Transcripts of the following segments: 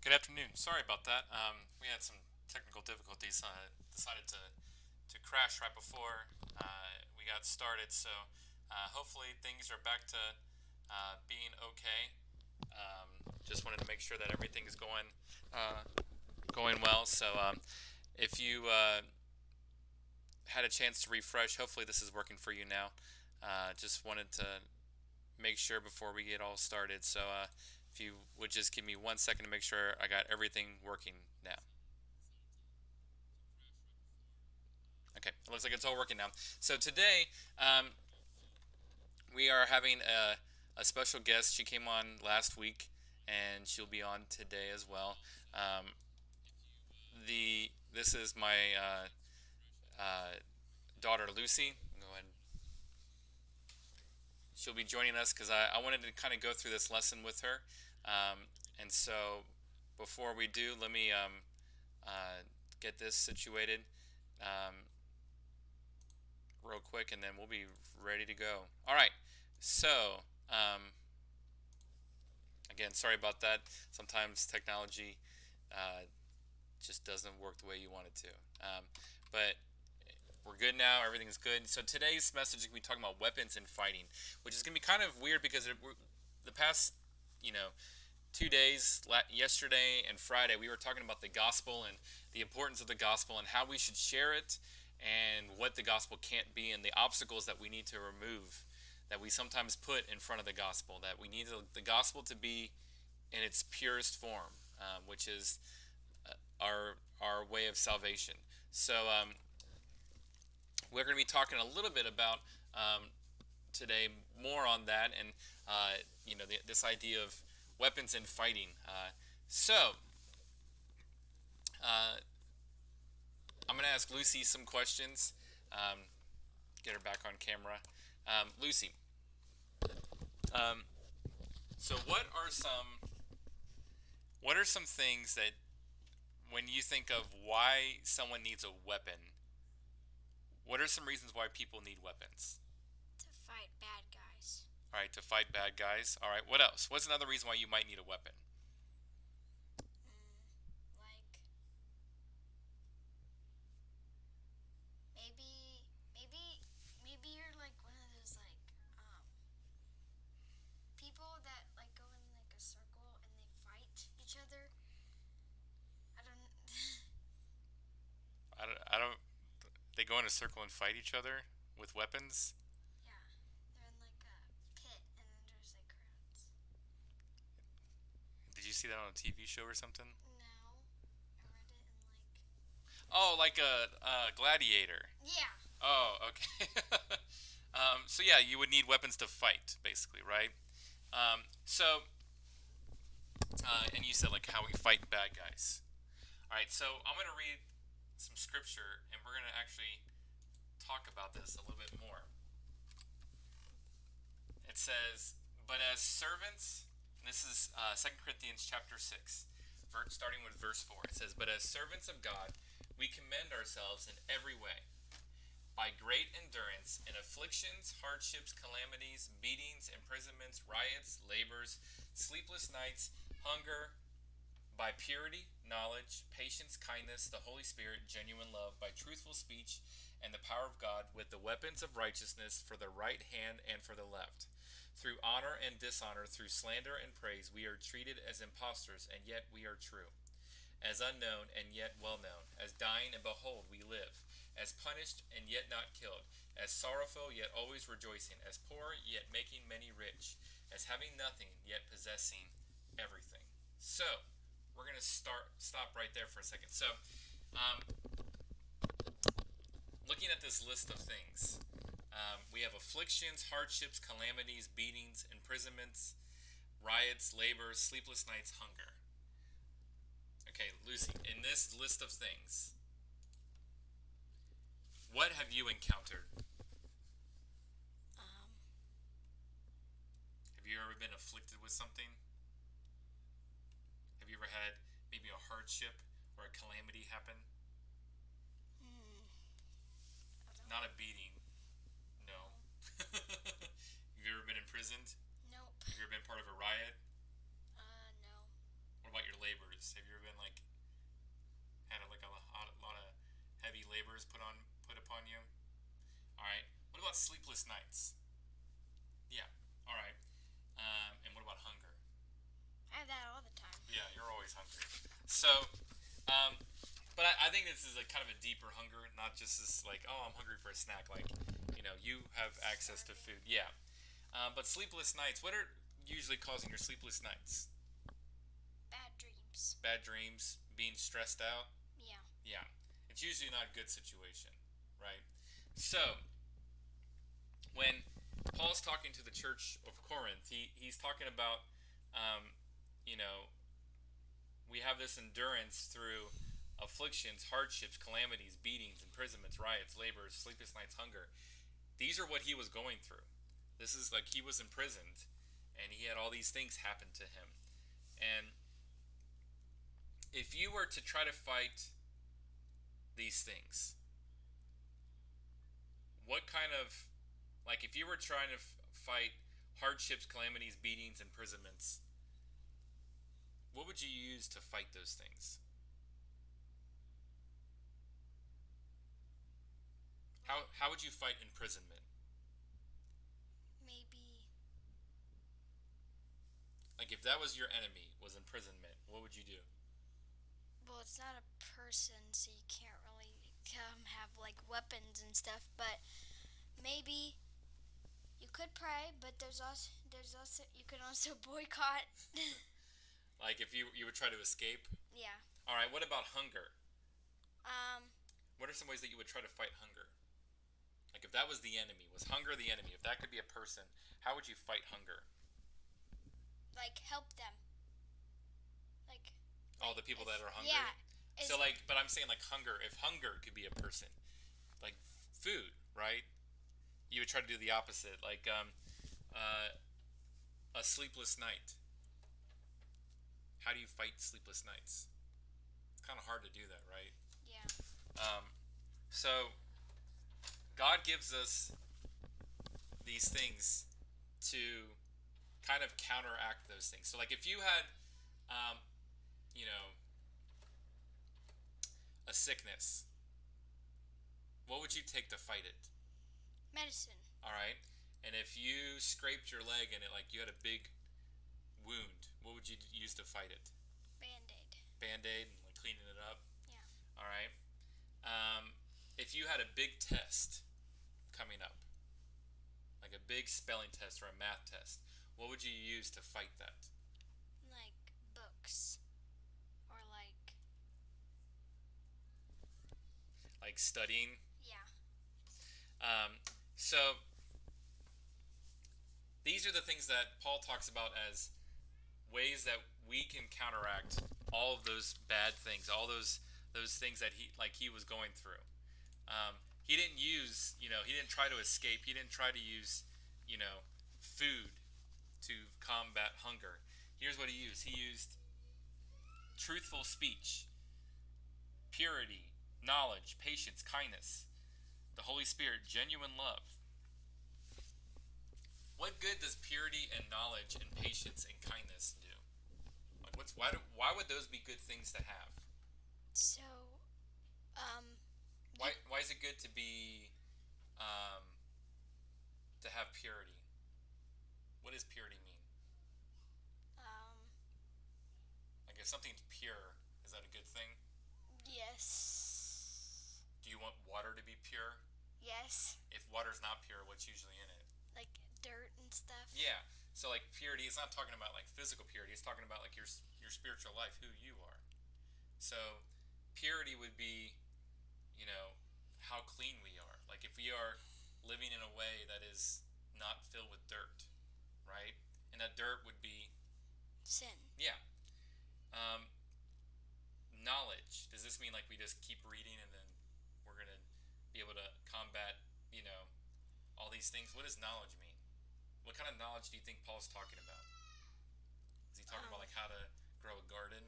Good afternoon. Sorry about that. We had some technical difficulties. Decided to crash right before we got started. So hopefully things are back to being okay. Just wanted to make sure that everything is going well. So if you had a chance to refresh, hopefully this is working for you now. Just wanted to make sure before we get all started. So if you would just give me 1 second to make sure I got everything working now. Okay, it looks like it's all working now. So today we are having a special guest. She came on last week, and she'll be on today as well. Um, the This is my uh, daughter Lucy. Go ahead. She'll be joining us because I wanted to kind of go through this lesson with her. And so before we do, let me uh, get this situated um, real quick, and then we'll be ready to go. All right. So, again, sorry about that. Sometimes technology uh, just doesn't work the way you want it to. But we're good now. Everything's good. So today's message is going to be talking about weapons and fighting, which is going to be kind of weird because the past, you know, 2 days, yesterday and Friday, we were talking about the gospel and the importance of the gospel and how we should share it and what the gospel can't be and the obstacles that we need to remove that we sometimes put in front of the gospel, that we need the gospel to be in its purest form, which is our way of salvation. So we're going to be talking a little bit about today more on that and this idea of weapons and fighting. So uh, I'm going to ask Lucy some questions. Um, get her back on camera. Lucy, um, so what are some things that when you think of why someone needs a weapon, what are some reasons why people need weapons? To fight bad guys. All right, to fight bad guys. All right, what else? What's another reason why you might need a weapon? Like maybe maybe you're like one of those people that like go in like a circle and they fight each other. I don't. I don't. They go in a circle and fight each other with weapons. Yeah, they're in like a pit and then there's like crowds. Did you see that on a TV show or something? No, I read it in like. Oh, like a gladiator. Yeah. Oh, okay. So yeah, you would need weapons to fight, basically, right? And you said like how we fight bad guys. All right, so I'm gonna read some scripture, and we're gonna actually talk about this a little bit more. It says, "But as servants," and this is 2 Corinthians chapter 6, starting with verse 4. It says, "But as servants of God, we commend ourselves in every way, by great endurance in afflictions, hardships, calamities, beatings, imprisonments, riots, labors, sleepless nights, hunger, by purity, knowledge, patience, kindness, the Holy Spirit, genuine love, by truthful speech, and the power of God, with the weapons of righteousness for the right hand and for the left. Through honor and dishonor, through slander and praise, we are treated as impostors, and yet we are true. As unknown and yet well known, as dying and behold we live, as punished and yet not killed, as sorrowful yet always rejoicing, as poor yet making many rich, as having nothing yet possessing everything." So, we're gonna stop right there for a second. So, um, looking at this list of things, we have afflictions, hardships, calamities, beatings, imprisonments, riots, labor, sleepless nights, hunger. Okay, Lucy, in this list of things, what have you encountered? Um. Have you ever been afflicted with something? Have you ever had maybe a hardship or a calamity happen? Hmm. I don't. Not a beating, no. No. Have you ever been imprisoned? Nope. Have you ever been part of a riot? No. What about your labors? Have sleepless nights? Yeah. All right. And what about hunger? I have that all the time. Yeah, you're always hungry. So, um, but I think this is a kind of a deeper hunger, not just this like, oh, I'm hungry for a snack. Like, you have access to food. Yeah. But sleepless nights. What are usually causing your sleepless nights? Bad dreams. Bad dreams, being stressed out. Yeah. Yeah. It's usually not a good situation, right? So, when Paul's talking to the church of Corinth, he's talking about, um, you know, we have this endurance through afflictions, hardships, calamities, beatings, imprisonments, riots, labors, sleepless nights, hunger. These are what he was going through. This is like he was imprisoned, and he had all these things happen to him. And if you were to try to fight these things, what kind of, like, if you were trying to fight hardships, calamities, beatings, imprisonments, what would you use to fight those things? How would you fight imprisonment? Maybe. Like, if that was your enemy, was imprisonment, what would you do? Well, it's not a person, so you can't really have like weapons and stuff. But maybe you could pray. But there's also you can also boycott. Like, if you would try to escape? Yeah. All right, what about hunger? Um. What are some ways that you would try to fight hunger? Like, if that was the enemy, was hunger the enemy? If that could be a person, how would you fight hunger? Like help them. Like. All the people that are hungry? Yeah. So, like, but I'm saying, like, hunger. If hunger could be a person, like food, right? You would try to do the opposite. Like, a sleepless night. How do you fight sleepless nights? It's kind of hard to do that, right? Yeah. So, God gives us these things to kind of counteract those things. So, like, if you had, you know, a sickness, what would you take to fight it? Medicine. All right. And if you scraped your leg and it, like, you had a big wound, what would you use to fight it? Band-Aid. Band-Aid and like cleaning it up. Yeah. All right. If you had a big test coming up, like a big spelling test or a math test, what would you use to fight that? Like books, or Like studying. yeah. So these are the things that Paul talks about as ways that we can counteract all of those bad things, all those things that he was going through. He didn't use, he didn't try to escape. He didn't try to use, food to combat hunger. Here's what he used. He used truthful speech, purity, knowledge, patience, kindness, the Holy Spirit, genuine love. What good does purity and knowledge and patience and kindness do? Like, why would those be good things to have? So, Why is it good to be to have purity? What does purity mean? Like, if something's pure, is that a good thing? Yes. Do you want water to be pure? Yes. If water's not pure, what's usually in it? Like dirt and stuff. Yeah. So, like, purity, it's not talking about like physical purity. It's talking about like your spiritual life, who you are. So, purity would be, how clean we are. Like, if we are living in a way that is not filled with dirt, right? And that dirt would be Sin. yeah. Knowledge. Does this mean like we just keep reading and then we're gonna be able to combat, all these things? What does knowledge mean? What kind of knowledge do you think Paul's talking about? Is he talking about like how to grow a garden?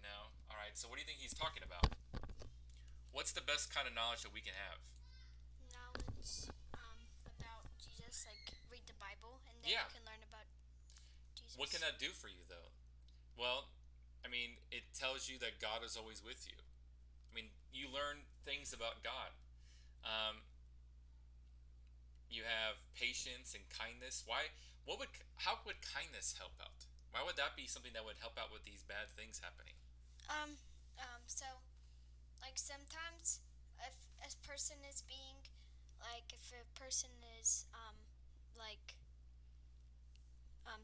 No. All right. So what do you think he's talking about? What's the best kind of knowledge that we can have? Knowledge about Jesus, like read the Bible, and then Yeah. you can learn about Jesus. What can that do for you, though? Well, I mean, it tells you that God is always with you. I mean, you learn things about God. You have patience and kindness. Why? How would kindness help out? Why would that be something that would help out with these bad things happening? Um, so like sometimes if a person is being like if a person is like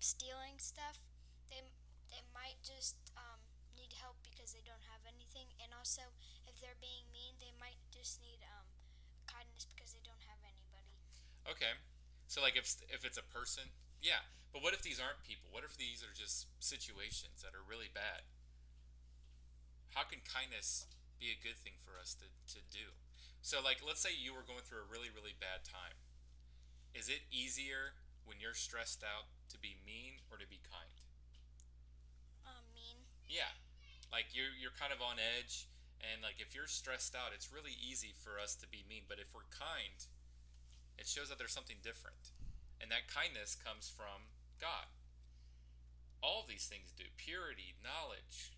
stealing stuff, they they might just need help because they don't have anything, and also if they're being mean, they might just need kindness because they don't have anybody. Okay. So like if it's a person, yeah. But what if these aren't people? What if these are just situations that are really bad? How can kindness be a good thing for us to do? So like let's say you were going through a really really bad time. Is it easier when you're stressed out to be mean or to be kind? Mean. Yeah. Like you're kind of on edge and like if you're stressed out, it's really easy for us to be mean, but if we're kind, it shows that there's something different. And that kindness comes from God. All of these things do purity, knowledge,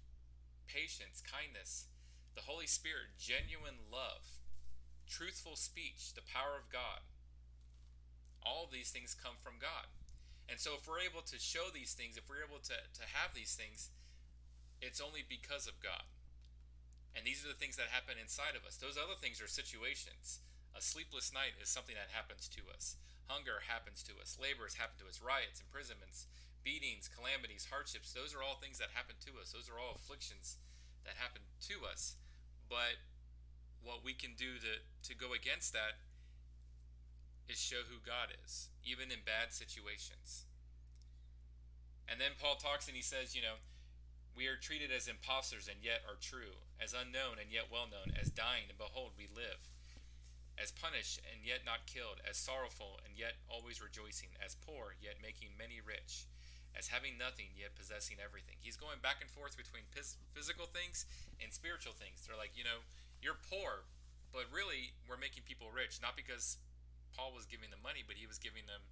patience, kindness, the Holy Spirit, genuine love, truthful speech, the power of God. All of these things come from God. And so if we're able to show these things, if we're able to have these things, it's only because of God. And these are the things that happen inside of us. Those other things are situations. A sleepless night is something that happens to us. Hunger happens to us. Labors happen to us. Riots, imprisonments, beatings, calamities, hardships. Those are all things that happen to us. Those are all afflictions that happen to us. But what we can do to go against that is show who God is, even in bad situations. And then Paul talks and he says, we are treated as impostors and yet are true, as unknown and yet well known, as dying and behold we live, as punished and yet not killed, as sorrowful and yet always rejoicing, as poor yet making many rich, as having nothing yet possessing everything. He's going back and forth between physical things and spiritual things. They're like, you're poor, but really we're making people rich, not because Paul was giving them money, but he was giving them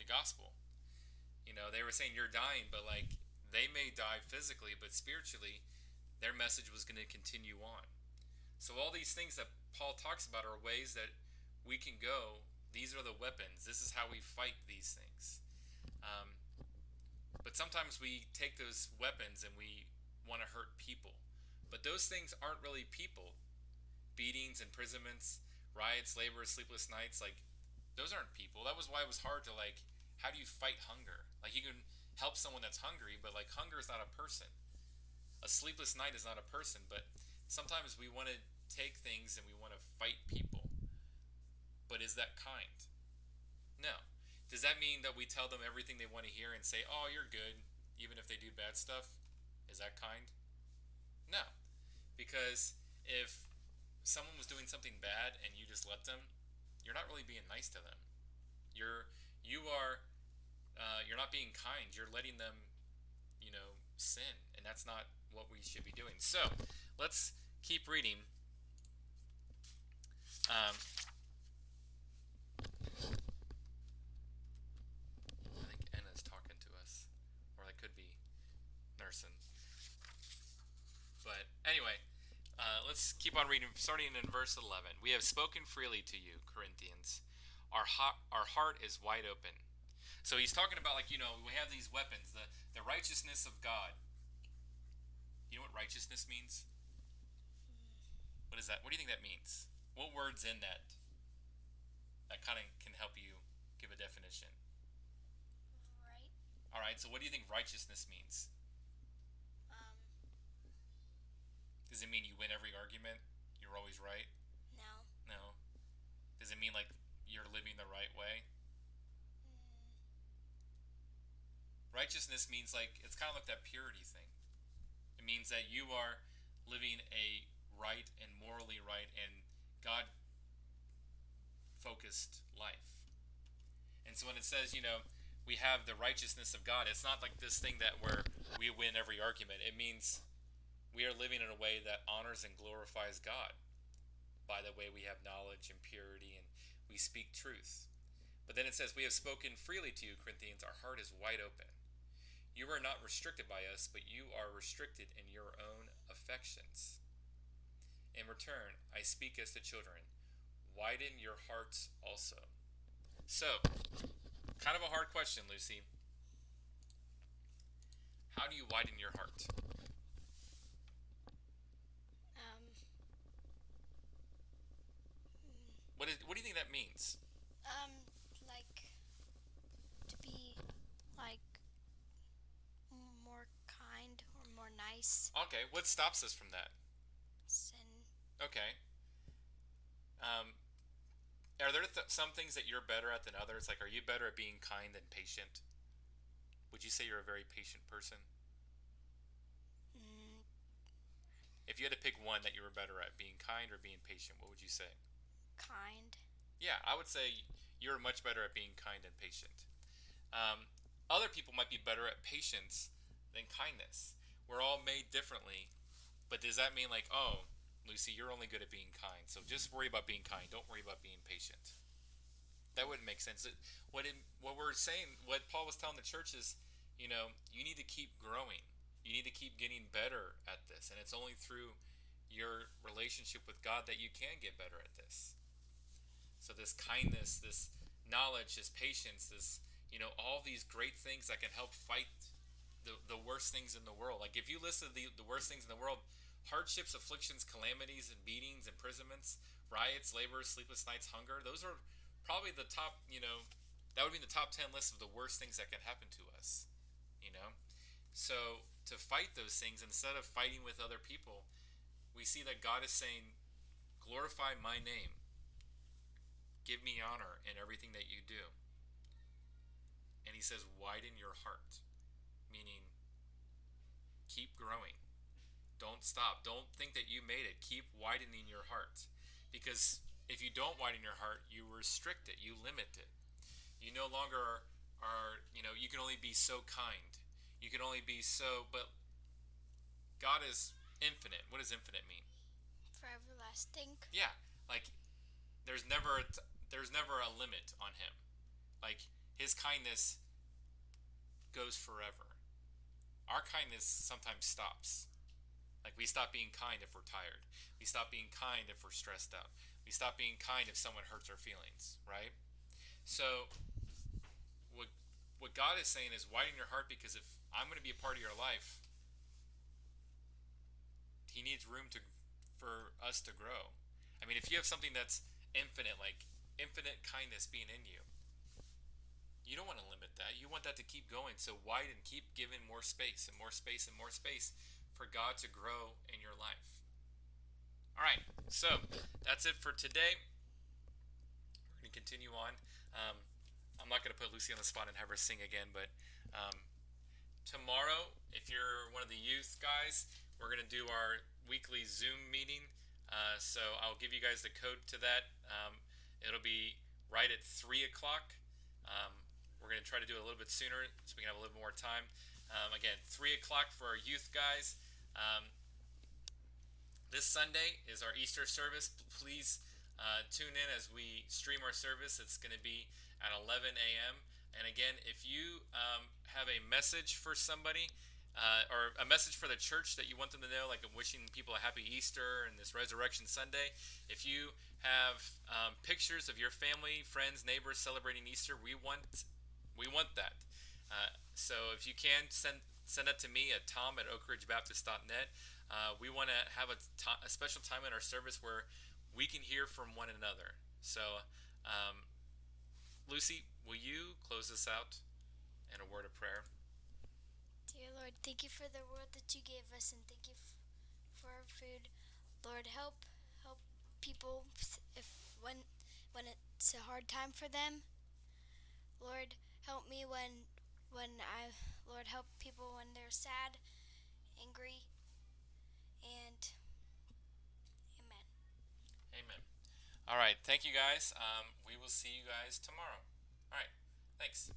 the gospel. They were saying you're dying, but like they may die physically, but spiritually their message was going to continue on. So all these things that Paul talks about are ways that we can go. These are the weapons. This is how we fight these things. But sometimes we take those weapons and we want to hurt people. But those things aren't really people. Beatings, imprisonments, riots, labor, sleepless nights, like those aren't people. That was why it was hard to like, how do you fight hunger? Like you can help someone that's hungry, but like hunger is not a person. A sleepless night is not a person, but sometimes we want to take things and we want to fight people. But is that kind? No. Does that mean that we tell them everything they want to hear and say, "Oh, you're good," even if they do bad stuff? Is that kind? No. Because if someone was doing something bad and you just let them, you're not really being nice to them. You are you're not being kind. You're letting them, sin, and that's not what we should be doing. So, let's keep reading. I think Anna's talking to us, or that could be Nursing. But anyway, let's keep on reading, starting in verse 11. We have spoken freely to you, Corinthians. Our heart is wide open. So he's talking about, like, we have these weapons, the righteousness of God. You know what righteousness means? What is that? What do you think that means? What word's in that kind of can help you give a definition? Right. All right, so what do you think righteousness means? Does it mean you win every argument? You're always right? No. No. Does it mean like you're living the right way? Righteousness means like, it's kind of like that purity thing. It means that you are living a right and morally right and God focused life. And so when it says, we have the righteousness of God, it's not like this thing that where we win every argument. It means we are living in a way that honors and glorifies God by the way we have knowledge and purity and we speak truth. But then it says, we have spoken freely to you, Corinthians. Our heart is wide open. You are not restricted by us, but you are restricted in your own affections. In return, I speak as to children. Widen your hearts also. So, kind of a hard question, Lucy. How do you widen your heart? Um, What do you think that means? like to be like more kind or more nice. Okay, what stops us from that? Sin. Okay. Um, are there some things that you're better at than others? Like, are you better at being kind than patient? Would you say you're a very patient person? Mm, If you had to pick one that you were better at, being kind or being patient, what would you say? kind. Yeah, I would say you're much better at being kind than patient. Um, Other people might be better at patience than kindness. We're all made differently, but does that mean like, oh, Lucy, you're only good at being kind, so just worry about being kind. Don't worry about being patient. That wouldn't make sense. What we're saying, what Paul was telling the church is, you need to keep growing. You need to keep getting better at this, and it's only through your relationship with God that you can get better at this. So this kindness, this knowledge, this patience, all these great things that can help fight the worst things in the world. Like if you listen to the worst things in the world, hardships, afflictions, calamities, and beatings, imprisonments, riots, labor, sleepless nights, hunger, those are probably the top, that would be in the top 10 list of the worst things that can happen to us, you know? So to fight those things, instead of fighting with other people, we see that God is saying, glorify my name. Give me honor in everything that you do. And he says, widen your heart, meaning keep growing. Don't stop. Don't think that you made it. Keep widening your heart. Because if you don't widen your heart, you restrict it, you limit it. You no longer you can only be so kind. You can only be so, but God is infinite. What does infinite mean? For everlasting. Yeah, like there's never there's never a limit on him. Like his kindness goes forever. Our kindness sometimes stops. Like we stop being kind if we're tired. We stop being kind if we're stressed out. We stop being kind if someone hurts our feelings, right? So what what God is saying is widen your heart, because if I'm going to be a part of your life, he needs room to for us to grow. I mean, if you have something that's infinite, like infinite kindness being in you, you don't want to limit that. You want that to keep going. So widen, keep giving more space and more space and more space for God to grow in your life. All right, so that's it for today. We're going to continue on. I'm not going to put Lucy on the spot and have her sing again, but tomorrow, if you're one of the youth guys, we're going to do our weekly Zoom meeting. So I'll give you guys the code to that. It'll be right at 3 o'clock. We're going to try to do it a little bit sooner so we can have a little more time. Again, 3 o'clock for our youth guys. This Sunday is our Easter service. Please tune in as we stream our service. It's going to be at 11 a.m. And again, if you have a message for somebody or a message for the church that you want them to know, like I'm wishing people a happy Easter and this Resurrection Sunday, if you have pictures of your family, friends, neighbors celebrating Easter, we want that. So if you can, send that to me at tom@oakridgebaptist.net. We want to have a special time in our service where we can hear from one another. So, Lucy, will you close us out in a word of prayer? Dear Lord, thank you for the world that you gave us, and thank you for our food. Lord, help people if when it's a hard time for them. Lord, help me Lord, help people when they're sad, angry, and amen. Amen. All right. Thank you guys. We will see you guys tomorrow. All right. Thanks.